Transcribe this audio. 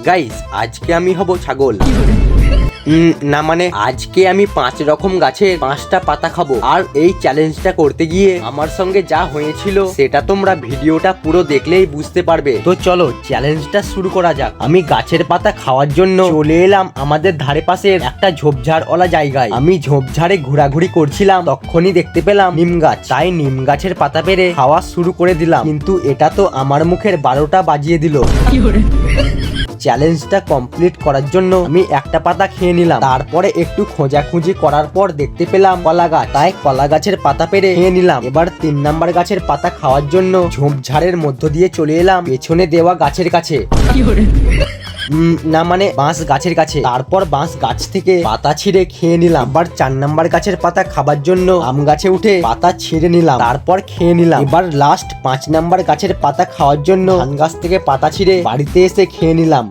Guys আজকে আমি হব ছাগল। না মানে আজকে আমি 5 রকম গাছের 5টা পাতা খাবো। আর এই চ্যালেঞ্জটা করতে গিয়ে আমার সঙ্গে যা হয়েছিল সেটা তোমরা ভিডিওটা পুরো দেখলেই বুঝতে পারবে। তো চলো চ্যালেঞ্জটা শুরু করা যাক। আমি গাছের পাতা খাওয়ার জন্য চলে এলাম আমাদের ধারে পাশের একটা ঝোপঝাড়ওয়ালা জায়গায়। আমি ঝোপঝাড়ে ঘোরাঘুরি করছিলাম, তখনই দেখতে পেলাম নিম গাছ। তাই নিম গাছের পাতা পেরে খাওয়া শুরু করে দিলাম, কিন্তু এটা তো আমার মুখের 12টা বাজিয়ে দিল। চ্যালেঞ্জটা কমপ্লিট করার জন্য আমি একটা পাতা খেয়ে নিলাম। তারপরে একটু খোঁজাখুঁজি করার পর দেখতে পেলাম কলা গাছ, তাই কলা গাছের পাতা পেরে খেয়ে নিলাম। এবার 3 নাম্বার গাছের পাতা খাওয়ার জন্য ঝোপঝাড়ের মধ্য দিয়ে চলে এলাম পেছনে দেওয়া গাছের কাছে। না মানে বাঁশ গাছের কাছে। তারপর বাঁশ গাছ থেকে পাতা ছিঁড়ে খেয়ে নিলাম। আবার 4 নাম্বার গাছের পাতা খাবার জন্য আম গাছে উঠে পাতা ছিঁড়ে নিলাম, তারপর খেয়ে নিলাম। এবার লাস্ট 5 নাম্বার গাছের পাতা খাওয়ার জন্য ধান গাছ থেকে পাতা ছিঁড়ে বাড়িতে এসে খেয়ে নিলাম।